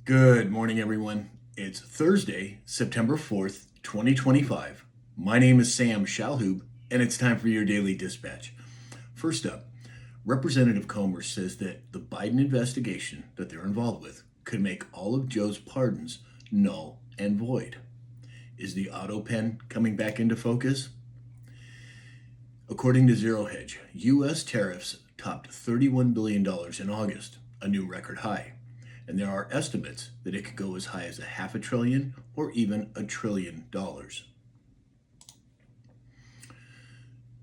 Good morning, everyone. It's Thursday, September 4th, 2025. My name is Sam Shalhoub, and it's time for your daily dispatch. First up, Representative Comer says that the Biden investigation that they're involved with could make all of Joe's pardons null and void. Is the auto pen coming back into focus? According to Zero Hedge, U.S. tariffs topped $31 billion in August, a new record high. And there are estimates that it could go as high as a half a trillion or even $1 trillion.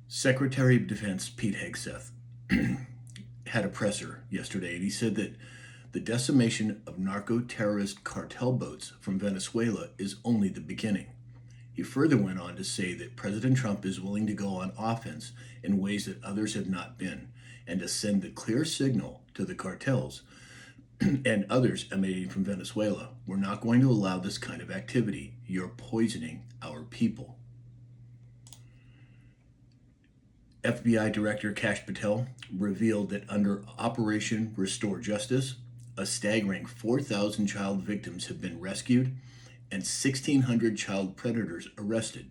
Secretary of Defense Pete Hegseth had a presser yesterday, and he said that the decimation of narco-terrorist cartel boats from Venezuela is only the beginning. He further went on to say that President Trump is willing to go on offense in ways that others have not been, and to send the clear signal to the cartels and others emanating from Venezuela. We're not going to allow this kind of activity. You're poisoning our people. FBI Director Kash Patel revealed that under Operation Restore Justice, a staggering 4,000 child victims have been rescued and 1,600 child predators arrested.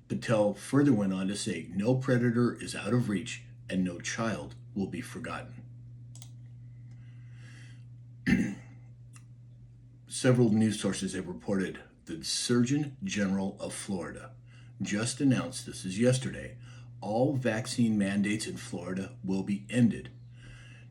Patel further went on to say no predator is out of reach and no child will be forgotten. Several news sources have reported the Surgeon General of Florida just announced, this is yesterday, all vaccine mandates in Florida will be ended.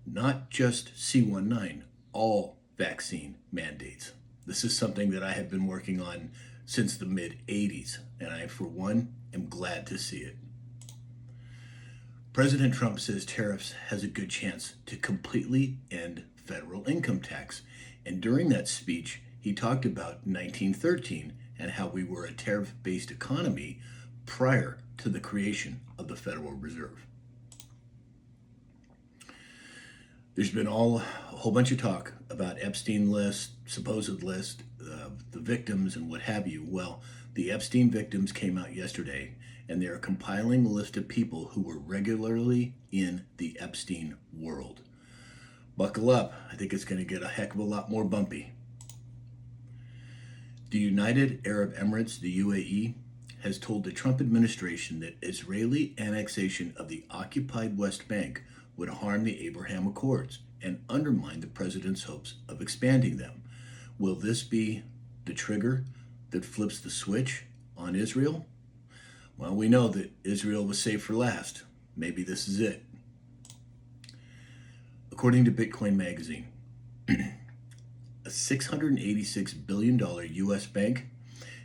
Not just C19, all vaccine mandates. This is something that I have been working on since the mid-'80s, and I, for one, am glad to see it. President Trump says tariffs has a good chance to completely end federal income tax. And during that speech, he talked about 1913 and how we were a tariff-based economy prior to the creation of the Federal Reserve. There's been a whole bunch of talk about Epstein list, supposed list of the victims and what have you. Well, the Epstein victims came out yesterday, and they are compiling a list of people who were regularly in the Epstein world. Buckle up. I think it's going to get a heck of a lot more bumpy. The United Arab Emirates, the UAE, has told the Trump administration that Israeli annexation of the occupied West Bank would harm the Abraham Accords and undermine the president's hopes of expanding them. Will this be the trigger that flips the switch on Israel? Well, we know that Israel was saved for last. Maybe this is it. According to Bitcoin Magazine, a $686 billion U.S. bank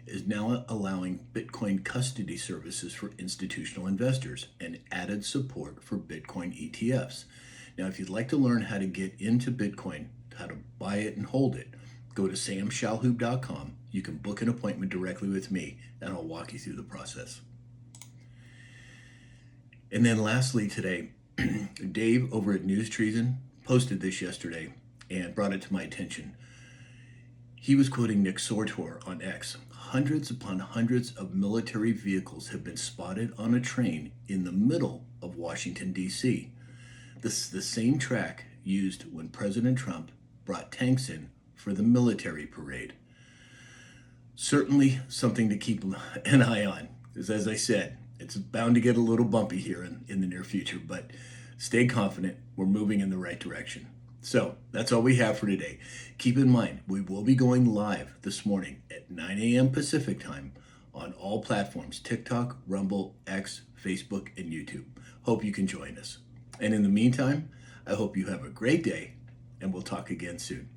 is now allowing Bitcoin custody services for institutional investors and added support for Bitcoin ETFs. Now, if you'd like to learn how to get into Bitcoin, how to buy it and hold it, go to samshalhoub.com. You can book an appointment directly with me, and I'll walk you through the process. And then lastly today, Dave over at News Treason posted this yesterday and brought it to my attention. He was quoting Nick Sortor on X. Hundreds upon hundreds of military vehicles have been spotted on a train in the middle of Washington, D.C. This is the same track used when President Trump brought tanks in for the military parade. Certainly something to keep an eye on, because as I said, it's bound to get a little bumpy here in the near future, but stay confident, we're moving in the right direction. So that's all we have for today. Keep in mind, we will be going live this morning at 9 a.m. Pacific time on all platforms, TikTok, Rumble, X, Facebook, and YouTube. Hope you can join us. And in the meantime, I hope you have a great day, and we'll talk again soon.